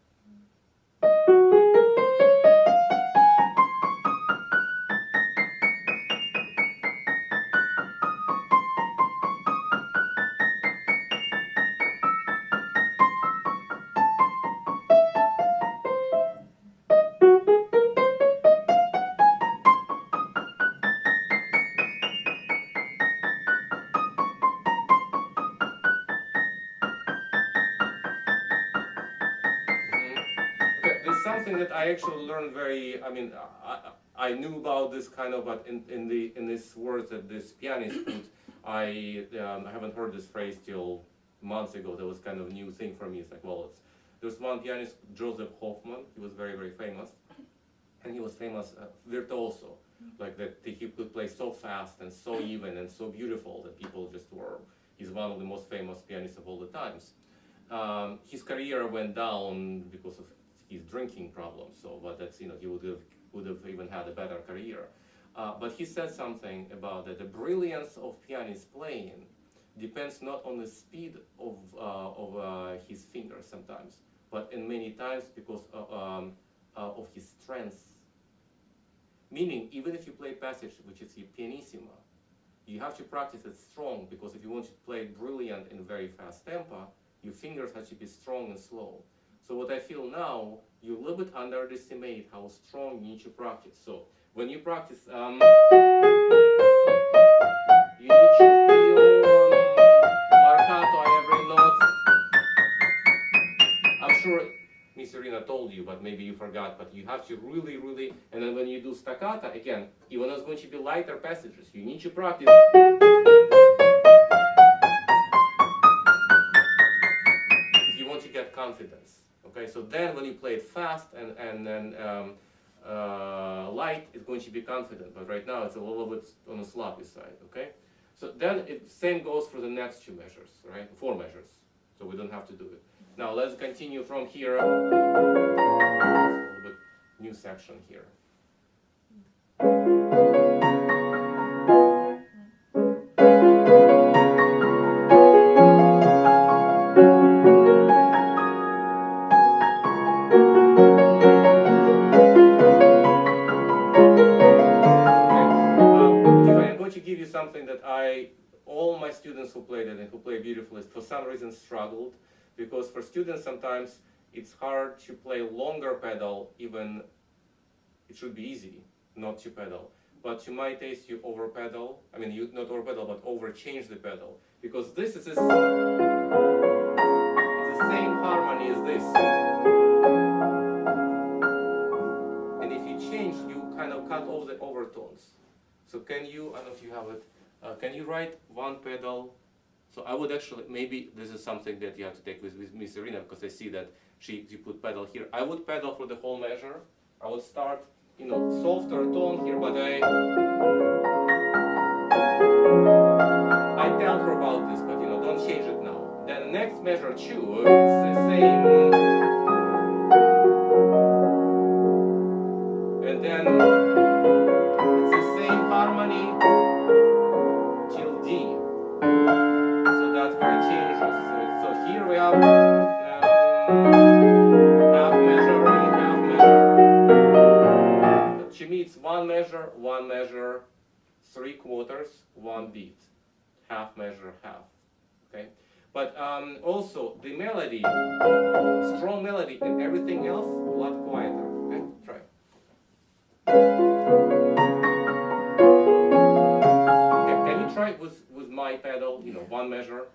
There's something that I actually learned I knew about this kind of, but in this words that this pianist put, I haven't heard this phrase till months ago. That was kind of a new thing for me. It's like, well, there's one pianist, Joseph Hoffman. He was very, very famous, and he was famous virtuoso, like that he could play so fast and so even and so beautiful that people just were. He's one of the most famous pianists of all the times. His career went down because of his drinking problems. So, but that's he would have even had a better career. But he said something about that the brilliance of pianist playing depends not on the speed of his fingers sometimes, but in many times because of his strength. Meaning, even if you play passage, which is pianissima, you have to practice it strong, because if you want to play brilliant in very fast tempo, your fingers have to be strong and slow. So what I feel now, you a little bit underestimate how strong you need to practice. So when you practice, you need to feel marcato every note. I'm sure Miss Irina told you, but maybe you forgot, but you have to really, really, and then when you do staccato, again, even though it's going to be lighter passages, you need to practice. If you want to get confidence, okay? So then when you play it fast and then light, it's going to be confident, but right now it's a little bit on the sloppy side, okay? So then same goes for the next two measures, right? 4 measures, so we don't have to do it. Now let's continue from here. A little bit new section here. I'm going to give you something that all my students who played it and who play beautifully for some reason struggled. Because for students sometimes it's hard to play longer pedal, even it should be easy not to pedal. But to my taste you over pedal, I mean you not over pedal but over change the pedal. Because this is it's the same harmony as this. And if you change, you kind of cut off the overtones. So can you, I don't know if you have it, can you write one pedal? So I would actually, maybe this is something that you have to take with Miss Irina, because I see that you put pedal here. I would pedal for the whole measure. I would start, softer tone here, but I tell her about this, but don't change it now. Then the next measure 2, it's the same, and then it's the same harmony till D. That's where it changes. So here we have half measure and half measure. To me it's one measure, 3/4, 1 beat. Half measure, half. Okay? But also the melody, strong melody and everything else, a lot quieter. Okay? Try. Okay, can you try it with my pedal, one measure?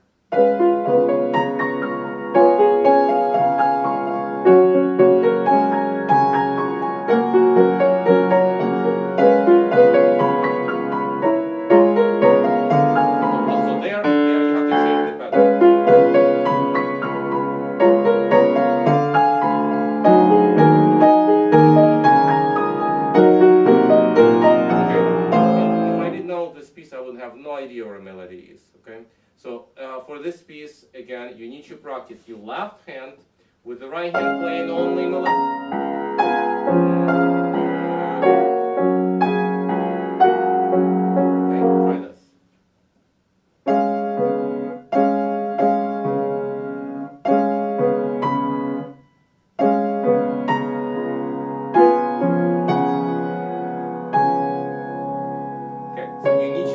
So there you have to change the pedal. Okay, if I didn't know this piece, I would have no idea where a melody is. Okay, so for this piece, again, you need to practice your left hand with the right hand playing only melody. Okay, try this. Okay, so you need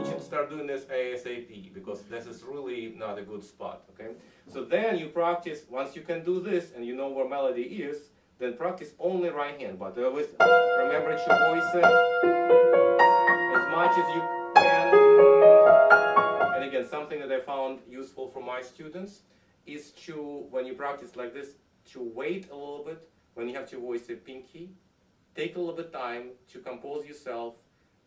to start doing this ASAP, because this is really not a good spot. Okay, so then you practice. Once you can do this and you know where melody is, then practice only right hand. But always remember to voice it as much as you can. And again, something that I found useful for my students is to, when you practice like this, to wait a little bit when you have to voice a pinky. Take a little bit time to compose yourself.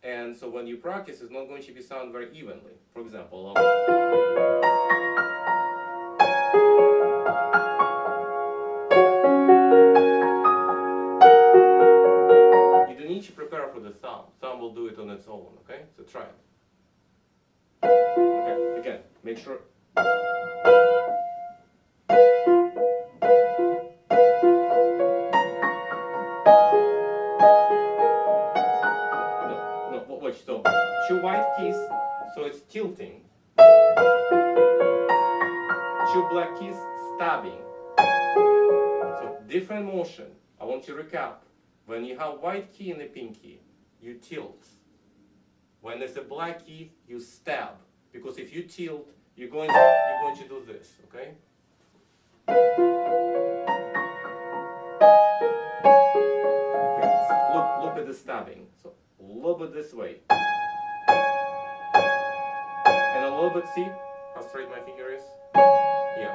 And so when you practice, it's not going to be sound very evenly. For example, you don't need to prepare for the thumb. Thumb will do it on its own, okay? So try it. Okay, again, make sure. No, watch, so 2 white keys, so it's tilting. 2 black keys, stabbing. So different motion. I want to recap. When you have white key in the pinky, you tilt. When there's a black key, you stab. Because if you tilt, you're going to do this, okay? Okay, look at the stabbing. So a little bit this way. And a little bit, see how straight my finger is? Yeah.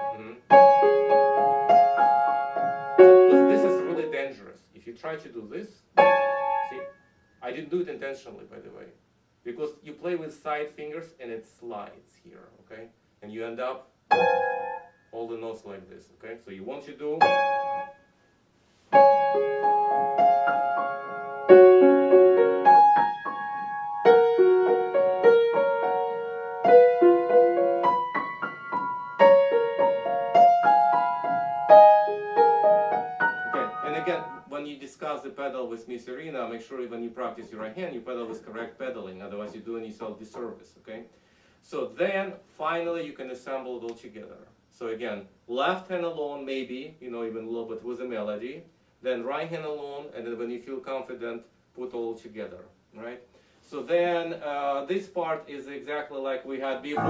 So this is really dangerous. If you try to do this, see, I didn't do it intentionally, by the way, because you play with side fingers and it slides here, okay? And you end up all the notes like this, okay? So you want to do. When you discuss the pedal with Miss Irina, make sure when you practice your right hand, you pedal with correct pedaling, otherwise you're doing yourself disservice, okay? So then, finally, you can assemble it all together. So again, left hand alone, maybe, even a little bit with a melody, then right hand alone, and then when you feel confident, put all together, right? So then, this part is exactly like we had before.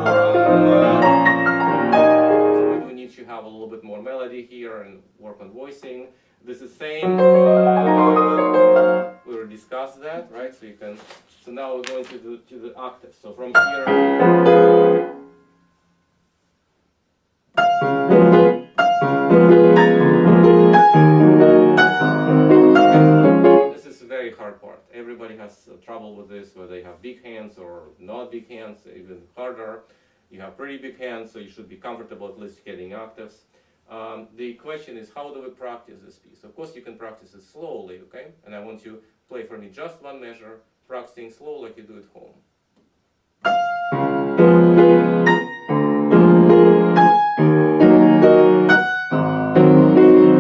So we do need to have a little bit more melody here and work on voicing. This is same, we already discussed that, right? So you can, so now we're going to the octave. So from here, this is a very hard part. Everybody has trouble with this, whether they have big hands or not big hands, even harder. You have pretty big hands, so you should be comfortable at least getting octaves. The question is, how do we practice this piece? Of course, you can practice it slowly, okay? And I want you to play for me just one measure, practicing slow like you do at home.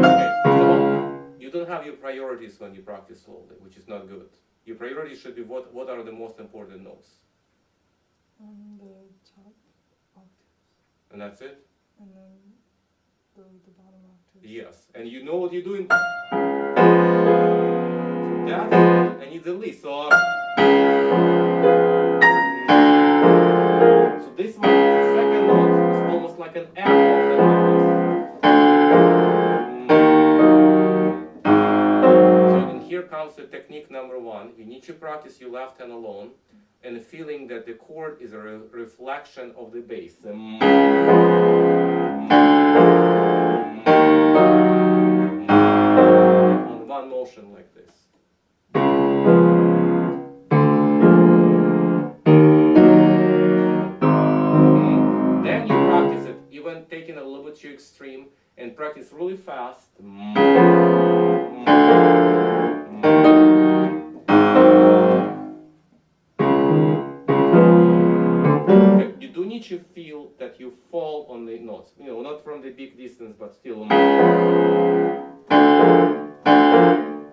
Okay, so you don't have your priorities when you practice slowly, which is not good. Your priorities should be what are the most important notes? The top octaves. And that's it? And then the bottom octaves. Yes, and you know what you're doing. So that's, I need the least. So this one, the second note, is almost like an echo of the octave. So and here comes the technique number one. You need to practice your left hand alone and feeling that the chord is a reflection of the bass. On one motion like this. Then you practice it, even taking it a little bit too extreme, and practice really fast. You do need to feel that you fall on the notes, not from the big distance, but still.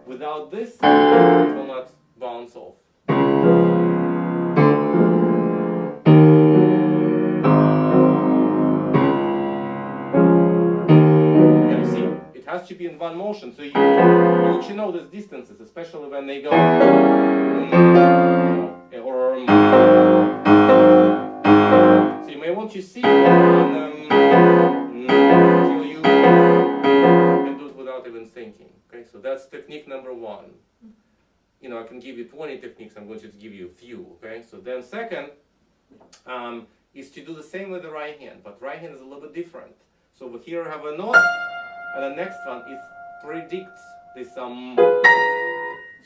Without this, it will not bounce off. You see, it has to be in one motion, so you need to know these distances, especially when they go or so you may want to see until you can do it without even thinking. Okay, so that's technique number one. I can give you 20 techniques, I'm going to give you a few, okay? So then second is to do the same with the right hand, but right hand is a little bit different. So we here have a note, and the next one is predicts this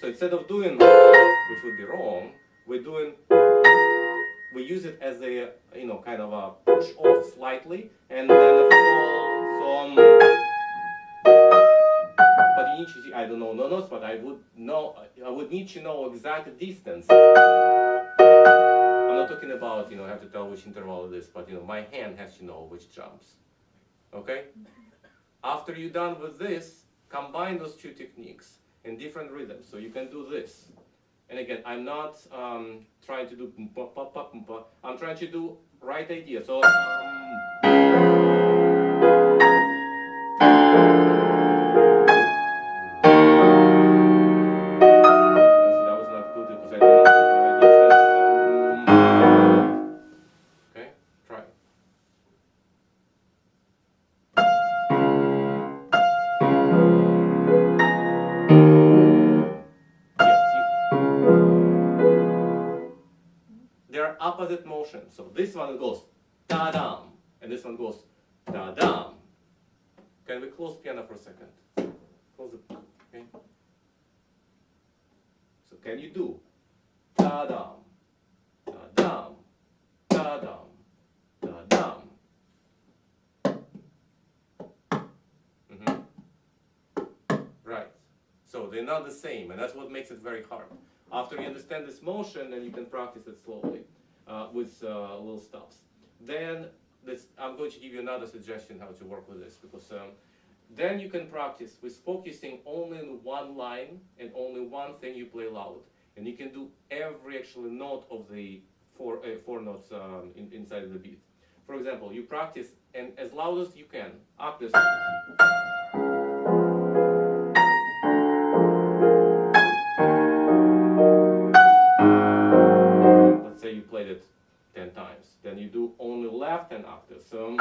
So instead of doing, which would be wrong, we use it as a, kind of a push off slightly, and then a fall, but you need to see, I don't know no notes, but I would need to know exact distance. I'm not talking about, I have to tell which interval it is, but my hand has to know which jumps. Okay? After you're done with this, combine those two techniques in different rhythms. So you can do this. And again, I'm not trying to do I'm trying to do right idea. So that was not good because I didn't know the distance. Okay, try. opposite motion. So this one goes da-dum, and this one goes da-dum. Can we close piano for a second? Close it, okay? So can you do da-dum, da-dum, da-dum, da-dum? Right. So they're not the same, and that's what makes it very hard. After you understand this motion, then you can practice it slowly with little stops. Then I'm going to give you another suggestion how to work with this, because then you can practice with focusing only on one line and only one thing you play loud. And you can do every actual note of the four notes inside of the beat. For example, you practice and as loud as you can, octaves. Let's say you played it 10 times. Then you do only left hand octaves. So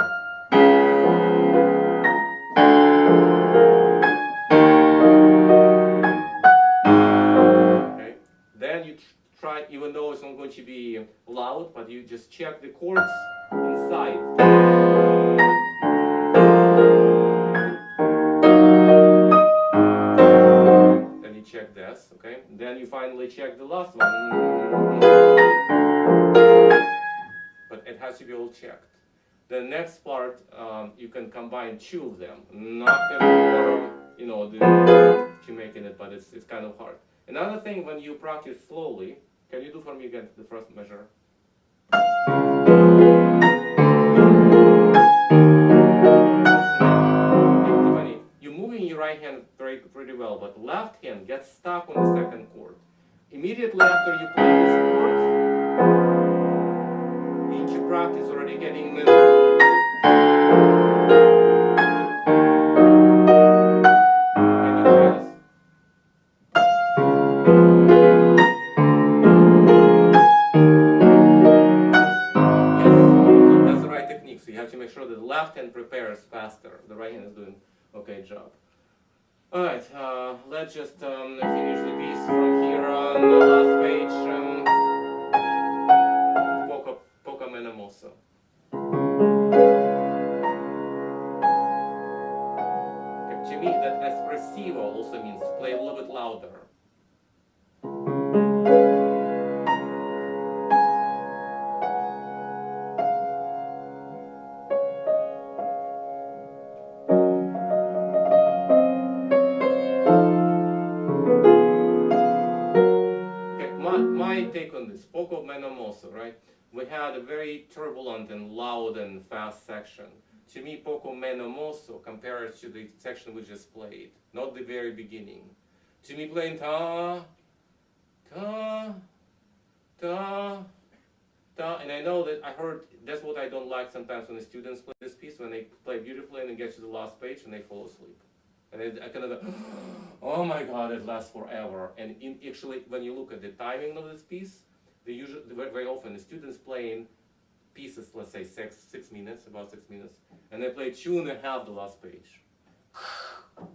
okay. Then you try, even though it's not going to be loud, but you just check the chords inside. Then you check this, okay? Then you finally check the last one. But it has to be all checked. The next part, you can combine two of them. Not the you know, to making it, but it's kind of hard. Another thing, when you practice slowly, can you do for me again the first measure? You're moving your right hand pretty well, but the left hand gets stuck on the second chord. Immediately after you play this chord, you practice already getting the so you have to make sure that the left hand prepares faster. The right hand is doing okay job. Alright, let's just finish the piece from here on the last page. Poco meno mosso. Okay, to me, that espressivo also means play a little bit louder. My take on this, poco meno mosso, right? We had a very turbulent and loud and fast section. To me, poco meno mosso compares to the section we just played, not the very beginning. To me, playing ta, ta, ta, ta, and I know that I heard that's what I don't like sometimes when the students play this piece, when they play beautifully and they get to the last page and they fall asleep. And I kind of, oh my God, it lasts forever. And actually, when you look at the timing of this piece, very often the students playing pieces, let's say 6 minutes, about 6 minutes, and they play 2.5 the last page.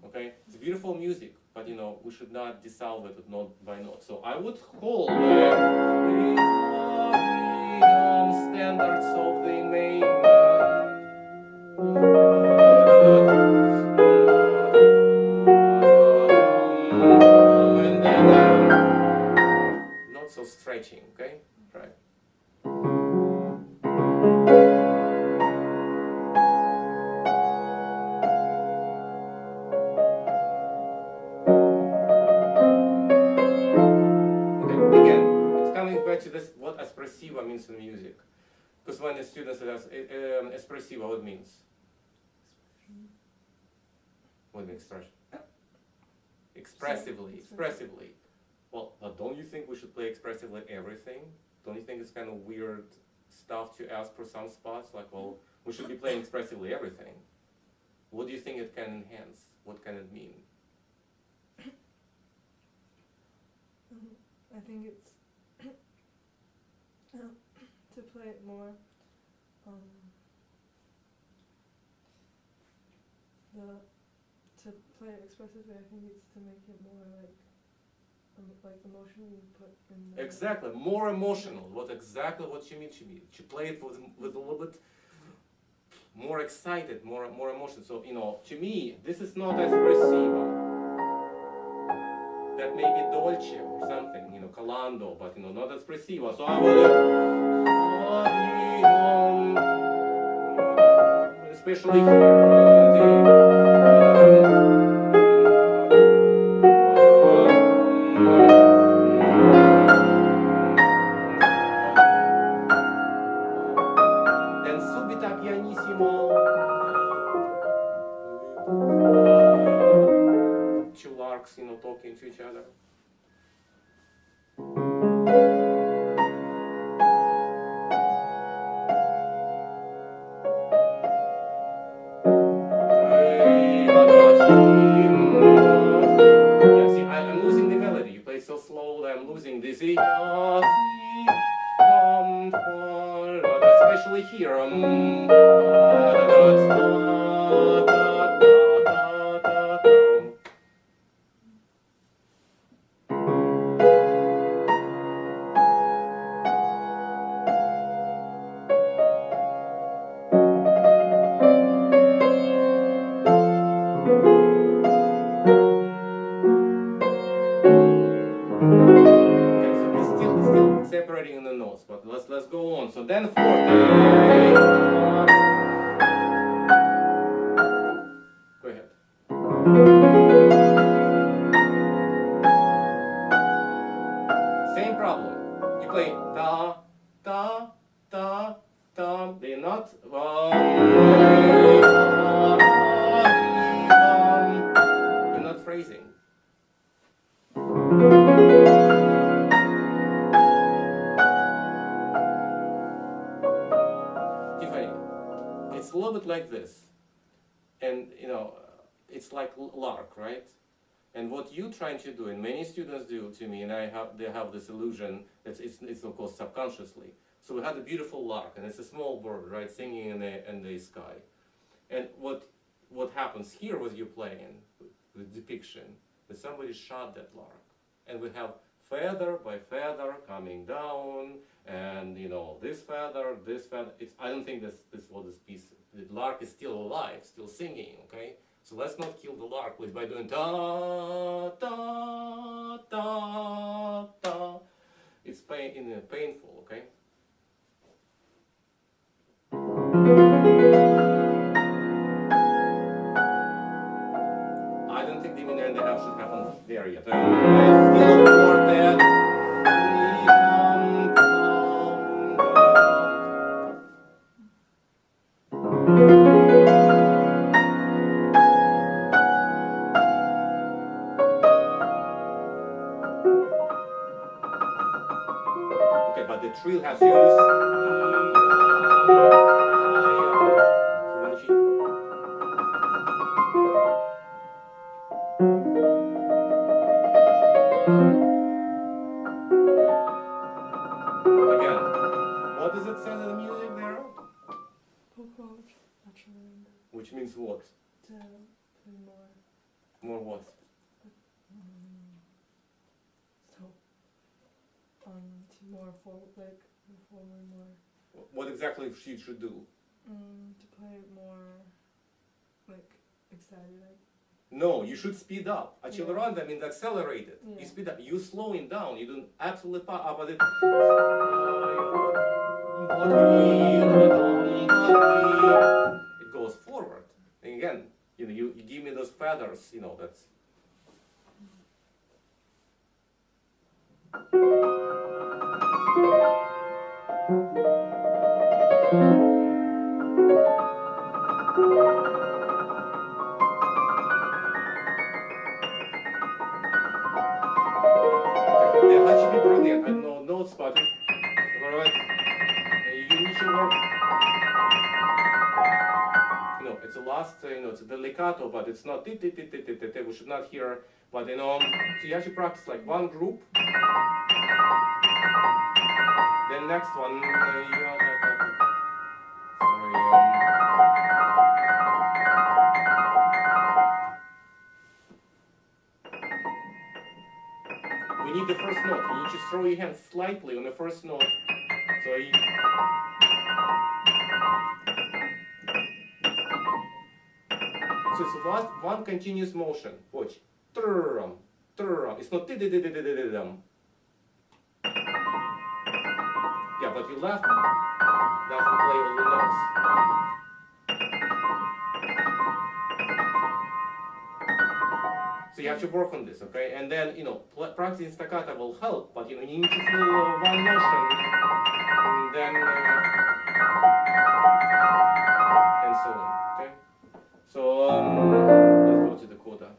Okay, it's beautiful music, but you know we should not dissolve it note by note. So I would hold the standards of the main. So stretching, okay? Right. Okay, again, it's coming back to this, what espressivo means in music. Because when the student says espressivo, what it means? What means expression? Expressively. Well, but don't you think we should play expressively everything? Don't you think it's kind of weird stuff to ask for some spots? Like, well, we should be playing expressively everything. What do you think it can enhance? What can it mean? I think it's to play it more. To play it expressively, I think it's to make it more like like emotionally put in the... Exactly, more emotional. Exactly what she means. She played with a little bit more excited, more emotion. So to me, this is not espressivo. That may be dolce or something, calando, but not espressivo. So I would, especially here. Then subito pianissimo. Two larks, talking to each other. Yeah, see, I'm losing the melody. You play so slow that I'm losing this. Especially here. Still separating in the notes, but let's go on. So then forte. Go ahead. Same problem. You play da da da da. They're not. You're not phrasing. It's a little bit like this, and it's like lark, right? And what you're trying to do, and many students do to me, and they have this illusion that it's of course subconsciously. So we had a beautiful lark, and it's a small bird, right, singing in the sky. And what happens here with you playing, with depiction, that somebody shot that lark, and we have feather by feather coming down, and this feather. I don't think this what this piece. The lark is still alive, still singing. Okay, so let's not kill the lark by doing da da da da. It's painful. Okay. I don't think the minor and the half should happen there yet. Still quartet. Okay, but the trill has used. Again, what does it say in the music there? Which means what? To play more. More what? To more forward, more. What exactly she should do? To play it more, excited. No, you should speed up. Yeah. Accelerando means accelerated. Yeah. You speed up. You slowing down. You do absolutely opposite. It goes forward. And again, you give me those feathers. That's. That should be brilliant. I know notes, but alright, you need to work. It's a last. It's a delicato, but it's not. We should not hear. But so you have to practice like one group. Then next one. We note. You need to throw your hand slightly on the first note. So you, so it's one continuous motion. Watch. Trum, trum. It's not dum. Yeah, but your left doesn't play all the notes. So you have to work on this, okay? And then, practicing staccato will help, but you need to feel one motion, and then, and so on, okay? So, let's go to the coda.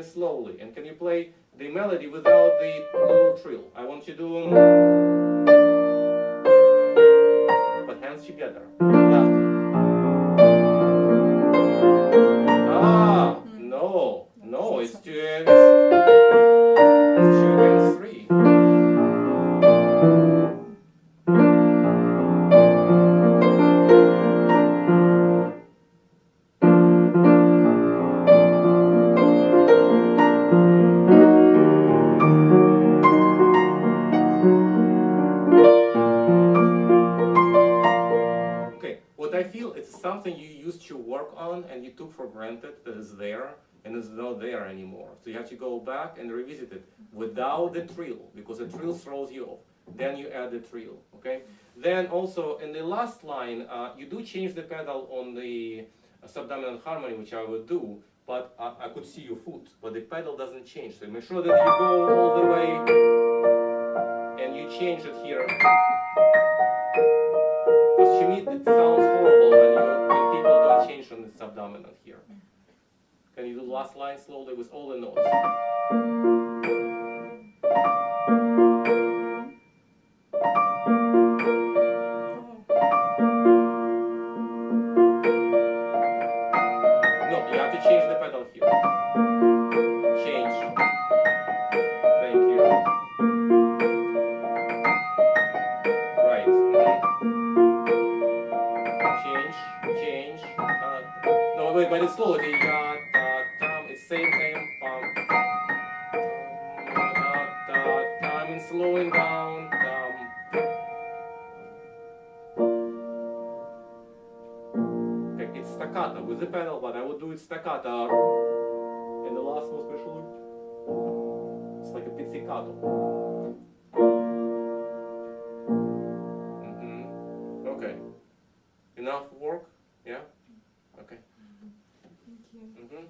Slowly, and can you play the melody without the little trill? I want you to do put hands together. Left. Ah, no, it's 2 against 3. What I feel it's something you used to work on and you took for granted that is there and is not there anymore. So you have to go back and revisit it without the trill, because the trill throws you off. Then you add the trill, okay? Then also in the last line, you do change the pedal on the subdominant harmony, which I would do, but I could see your foot, but the pedal doesn't change. So make sure that you go all the way and you change it here. Because to me it sounds horrible when people don't change on the subdominant here. Can you do the last line slowly with all the notes? No, you have to change the pedal here. Change. Thank you. Right. Change. No, wait, but it's slow. It's same time. And slowing down. Okay, it's staccato with the pedal, but I would do it staccato. And the last one especially, it's like a pizzicato. Okay. Enough work? Yeah? Okay. Thank you.